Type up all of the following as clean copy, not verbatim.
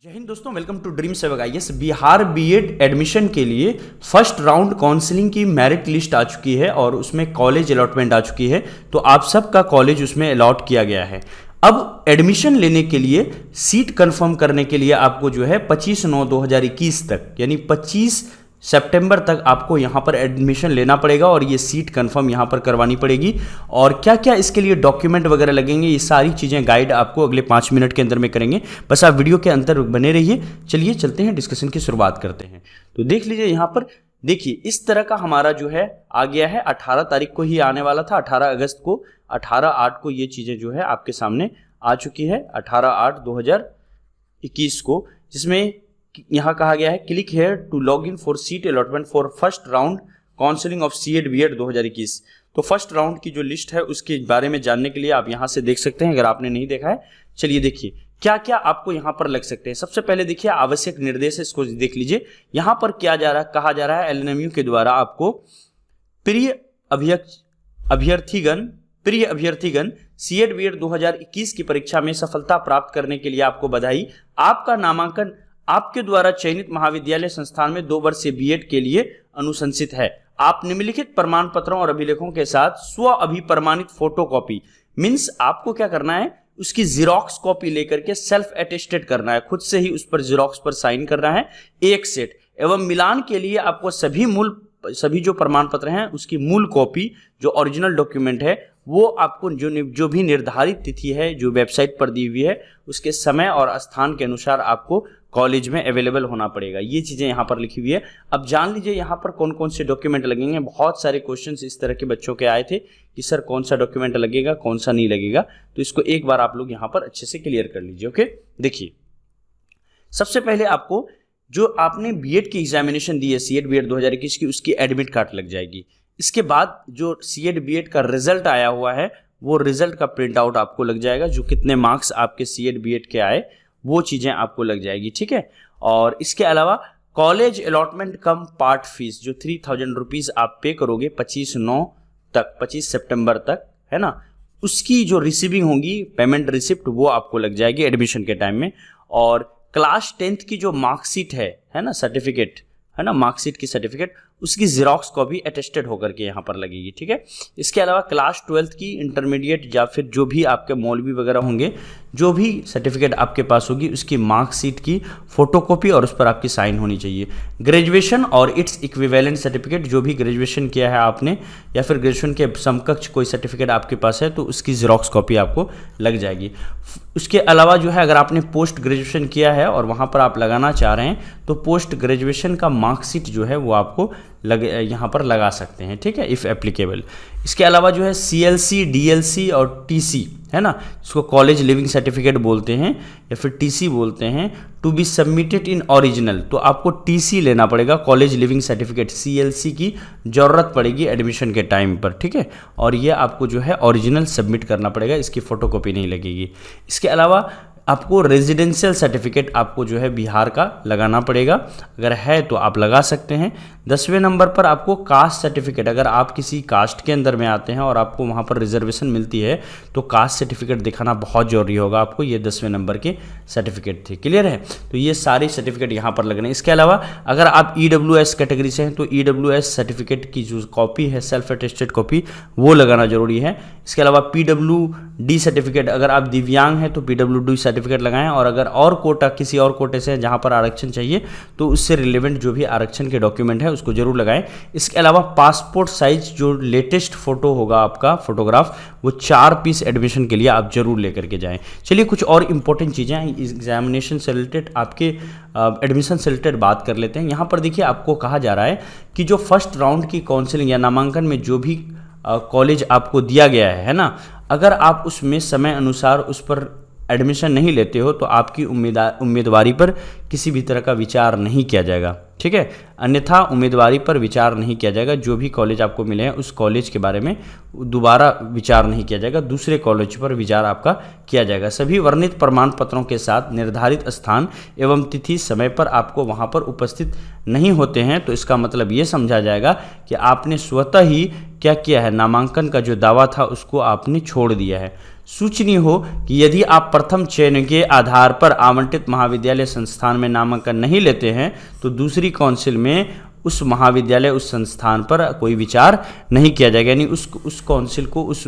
जय हिंद दोस्तों, welcome to dream सेवक आईएएस। बिहार बीएड एडमिशन के लिए फर्स्ट राउंड काउंसलिंग की मेरिट लिस्ट आ चुकी है और उसमें कॉलेज अलॉटमेंट आ चुकी है। तो आप सबका कॉलेज उसमें अलॉट किया गया है। अब एडमिशन लेने के लिए सीट कंफर्म करने के लिए आपको जो है 25/9/2021 तक यानी 25 सितंबर तक आपको यहाँ पर एडमिशन लेना पड़ेगा और ये सीट कंफर्म यहाँ पर करवानी पड़ेगी। और क्या क्या इसके लिए डॉक्यूमेंट वगैरह लगेंगे, ये सारी चीज़ें गाइड आपको अगले 5 मिनट के अंदर में करेंगे। बस आप वीडियो के अंदर बने रहिए। चलिए चलते हैं, डिस्कशन की शुरुआत करते हैं। तो देख लीजिए यहाँ पर, देखिए इस तरह का हमारा जो है आ गया है। 18 तारीख को ही आने वाला था, 18 अगस्त को, 18/8 को ये चीज़ें जो है आपके सामने आ चुकी है, 18/8/2021 को, जिसमें यहाँ कहा गया है click here to log in for seat allotment for first round counselling of CEd BEd 2021। तो फर्स्ट राउंड की जो लिस्ट है उसके बारे में जानने के लिए आप यहाँ से देख सकते हैं, अगर आपने नहीं देखा है। चलिए देखिए क्या क्या आपको यहाँ पर लग सकते हैं। सबसे पहले देखिए आवश्यक निर्देश, इसको देख लीजिए। यहाँ पर क्या कहा जा रहा है, एलएनएमयू के द्वारा आपको प्रिय अभ्यर्थीगण सीएड बीएड 2021 की परीक्षा में सफलता प्राप्त करने के लिए आपको बधाई। आपका नामांकन आपके द्वारा चयनित महाविद्यालय संस्थान में 2 वर्षीय बीएड के लिए अनुशंसित है। आप निम्नलिखित प्रमाण पत्रों और अभिलेखों के साथ स्व अभिप्रमाणित फोटोकॉपी, मीन्स आपको क्या करना है, उसकी जीरोक्स कॉपी लेकर के सेल्फ अटेस्टेड करना है, खुद से ही उस पर जीरोक्स पर साइन करना है, एक सेट। एवं मिलान के लिए आपको सभी जो प्रमाण पत्र हैं उसकी मूल कॉपी, जो ओरिजिनल डॉक्यूमेंट है, वो आपको जो भी निर्धारित तिथि है जो वेबसाइट पर दी हुई है उसके समय और स्थान के अनुसार आपको कॉलेज में अवेलेबल होना पड़ेगा। ये चीज़ें यहाँ पर लिखी हुई है। अब जान लीजिए यहाँ पर कौन कौन से डॉक्यूमेंट लगेंगे। बहुत सारे क्वेश्चंस इस तरह के बच्चों के आए थे कि सर कौन सा डॉक्यूमेंट लगेगा, कौन सा नहीं लगेगा। तो इसको एक बार आप लोग यहाँ पर अच्छे से क्लियर कर लीजिए। ओके, देखिए सबसे पहले आपको जो आपने बीएड की एग्जामिनेशन दी है सीएड बीएड 2021 की, उसकी एडमिट कार्ड लग जाएगी। इसके बाद जो सीएड बीएड का रिजल्ट आया हुआ है वो रिजल्ट का प्रिंट आउट आपको लग जाएगा, जो कितने मार्क्स आपके सीएड बीएड के आए वो चीज़ें आपको लग जाएगी, ठीक है। और इसके अलावा कॉलेज अलॉटमेंट कम पार्ट फीस जो 3000 रुपीज़ आप पे करोगे 25/9 तक, 25 सितंबर तक, है ना, उसकी जो रिसीविंग होगी पेमेंट रिसिप्ट वो आपको लग जाएगी एडमिशन के टाइम में। और क्लास 10th की जो मार्कशीट है ना, सर्टिफिकेट है ना, मार्कशीट की सर्टिफिकेट, उसकी जीरोक्स कॉपी अटेस्टेड होकर के यहाँ पर लगेगी, ठीक है। इसके अलावा क्लास 12th की, इंटरमीडिएट या फिर जो भी आपके मौलवी वगैरह होंगे, जो भी सर्टिफिकेट आपके पास होगी उसकी मार्कशीट की फोटोकॉपी और उस पर आपकी साइन होनी चाहिए। ग्रेजुएशन और इट्स इक्विवेलेंट सर्टिफिकेट, जो भी ग्रेजुएशन किया है आपने या फिर ग्रेजुएशन के समकक्ष कोई सर्टिफिकेट आपके पास है तो उसकी जीरोक्स कॉपी आपको लग जाएगी। उसके अलावा जो है अगर आपने पोस्ट ग्रेजुएशन किया है और वहाँ पर आप लगाना चाह रहे हैं तो पोस्ट ग्रेजुएशन का मार्कशीट जो है वो आपको यहाँ पर लगा सकते हैं, ठीक है, इफ़ एप्लीकेबल। इसके अलावा जो है सीएलसी, डीएलसी और टीसी है ना, इसको कॉलेज लिविंग सर्टिफिकेट बोलते हैं या फिर टीसी बोलते हैं, to be submitted in original. तो आपको टीसी लेना पड़ेगा, कॉलेज लिविंग सर्टिफिकेट, सीएलसी की ज़रूरत पड़ेगी एडमिशन के टाइम पर, ठीक है। और ये आपको जो है ओरिजिनल सबमिट करना पड़ेगा, इसकी फ़ोटोकॉपी नहीं लगेगी। इसके अलावा आपको रेजिडेंशियल सर्टिफिकेट आपको जो है बिहार का लगाना पड़ेगा, अगर है तो आप लगा सकते हैं। 10वें नंबर पर आपको कास्ट सर्टिफिकेट, अगर आप किसी कास्ट के अंदर में आते हैं और आपको वहाँ पर रिजर्वेशन मिलती है तो कास्ट सर्टिफिकेट दिखाना बहुत ज़रूरी होगा आपको। ये 10वें नंबर के सर्टिफिकेट थे, क्लियर है। तो ये सारे सर्टिफिकेट यहाँ पर लगने। इसके अलावा अगर आप EWS कैटेगरी से हैं तो EWS सर्टिफिकेट की जो कॉपी है, सेल्फ अटेस्टेड कॉपी, वो लगाना जरूरी है। इसके अलावा PWD सर्टिफिकेट, अगर आप दिव्यांग हैं तो PWD सर्टिफिकेट लगाएं। और अगर और कोटा, किसी और कोटे से जहाँ पर आरक्षण चाहिए तो उससे रिलेवेंट जो भी आरक्षण के डॉक्यूमेंट है उसको जरूर लगाएं। इसके अलावा पासपोर्ट साइज जो लेटेस्ट फोटो होगा आपका फोटोग्राफ, वो 4 पीस एडमिशन के लिए आप जरूर लेकर के जाएं। चलिए कुछ और इंपॉर्टेंट चीज़ें एग्जामिनेशन से रिलेटेड, आपके एडमिशन से रिलेटेड बात कर लेते हैं। यहाँ पर देखिए आपको कहा जा रहा है कि जो फर्स्ट राउंड की काउंसलिंग या नामांकन में जो भी कॉलेज आपको दिया गया है ना, अगर आप उसमें समय अनुसार उस पर एडमिशन नहीं लेते हो तो आपकी उम्मीदवारी पर किसी भी तरह का विचार नहीं किया जाएगा, ठीक है। अन्यथा उम्मीदवारी पर विचार नहीं किया जाएगा। जो भी कॉलेज आपको मिले हैं उस कॉलेज के बारे में दोबारा विचार नहीं किया जाएगा, दूसरे कॉलेज पर विचार आपका किया जाएगा। सभी वर्णित प्रमाण पत्रों के साथ निर्धारित स्थान एवं तिथि समय पर आपको वहां पर उपस्थित नहीं होते हैं तो इसका मतलब ये समझा जाएगा कि आपने स्वतः ही क्या किया है, नामांकन का जो दावा था उसको आपने छोड़ दिया है। सूचनीय हो कि यदि आप प्रथम चयन के आधार पर आवंटित महाविद्यालय संस्थान में नामांकन नहीं लेते हैं तो दूसरी काउंसिल में उस महाविद्यालय उस संस्थान पर कोई विचार नहीं किया जाएगा, यानी उस काउंसिल को उस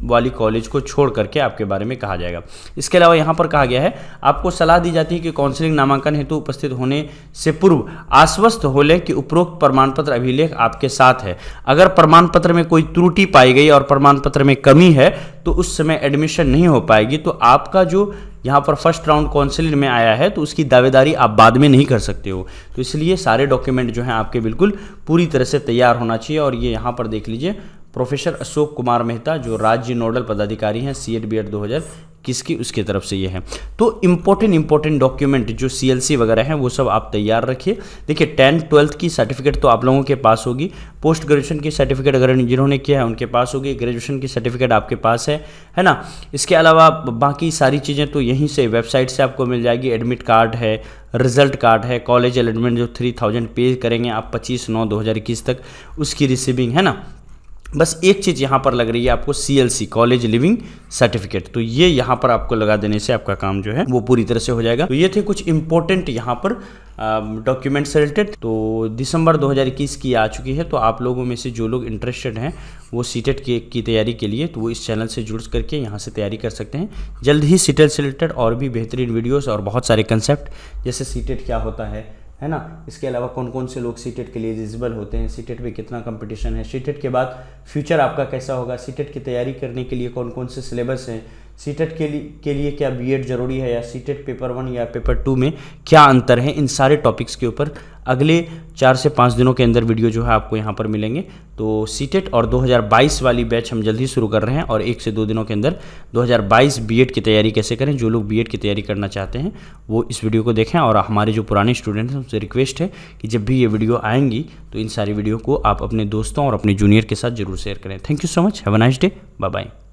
वाली कॉलेज को छोड़ करके आपके बारे में कहा जाएगा। इसके अलावा यहाँ पर कहा गया है आपको सलाह दी जाती है कि काउंसिलिंग नामांकन हेतु उपस्थित होने से पूर्व आश्वस्त हो लें कि उपरोक्त प्रमाण पत्र अभिलेख आपके साथ है। अगर प्रमाण पत्र में कोई त्रुटि पाई गई और प्रमाण पत्र में कमी है तो उस समय एडमिशन नहीं हो पाएगी, तो आपका जो यहाँ पर फर्स्ट राउंड काउंसिलिंग में आया है तो उसकी दावेदारी आप बाद में नहीं कर सकते हो। तो इसलिए सारे डॉक्यूमेंट जो हैं आपके बिल्कुल पूरी तरह से तैयार होना चाहिए। और ये यहाँ पर देख लीजिए प्रोफेसर अशोक कुमार मेहता जो राज्य नोडल पदाधिकारी हैं सीएट बीएड 2021 की, उसकी तरफ से ये है। तो इम्पोर्टेंट डॉक्यूमेंट जो सीएलसी वगैरह हैं वो सब आप तैयार रखिए। देखिए 10th-12th की सर्टिफिकेट तो आप लोगों के पास होगी, पोस्ट ग्रेजुएशन की सर्टिफिकेट अगर जिन्होंने किया है उनके पास होगी, ग्रेजुएशन की सर्टिफिकेट आपके पास है ना। इसके अलावा बाकी सारी चीज़ें तो यहीं से वेबसाइट से आपको मिल जाएगी। एडमिट कार्ड है, रिजल्ट कार्ड है, कॉलेज अलॉटमेंट जो 3000 पे करेंगे आप 25/9/2021 तक, उसकी रिसीविंग है ना। बस एक चीज़ यहाँ पर लग रही है आपको CLC कॉलेज लिविंग सर्टिफिकेट, तो ये यहाँ पर आपको लगा देने से आपका काम जो है वो पूरी तरह से हो जाएगा। तो ये थे कुछ इंपॉर्टेंट यहाँ पर डॉक्यूमेंट्स रिलेटेड। तो दिसंबर 2021 की आ चुकी है, तो आप लोगों में से जो लोग इंटरेस्टेड हैं वो सीटेट की तैयारी के लिए तो वो इस चैनल से जुड़ करके यहाँ से तैयारी कर सकते हैं। जल्द ही सीटेट से रिलेटेड और भी बेहतरीन वीडियोस और बहुत सारे कंसेप्ट, जैसे सीटेट क्या होता है ना, इसके अलावा कौन कौन से लोग सीटेट के लिए एलिजिबल होते हैं, सीटेट में कितना कंपटीशन है, सीटेट के बाद फ्यूचर आपका कैसा होगा, सीटेट की तैयारी करने के लिए कौन कौन से सिलेबस हैं, सीटेट के लिए क्या बीएड जरूरी है या सीटेट पेपर 1 या पेपर 2 में क्या अंतर है, इन सारे टॉपिक्स के ऊपर अगले 4 से 5 दिनों के अंदर वीडियो जो है आपको यहाँ पर मिलेंगे। तो सीटेट और 2022 वाली बैच हम जल्दी शुरू कर रहे हैं और 1 से 2 दिनों के अंदर 2022 बीएड की तैयारी कैसे करें। जो लोग बीएड की तैयारी करना चाहते हैं वो इस वीडियो को देखें, और हमारे जो पुराने स्टूडेंट्स हैं उनसे रिक्वेस्ट है कि जब भी ये वीडियो आएंगी तो इन सारी वीडियो को आप अपने दोस्तों और अपने जूनियर के साथ जरूर शेयर करें। Thank you so much, have a nice day, bye bye.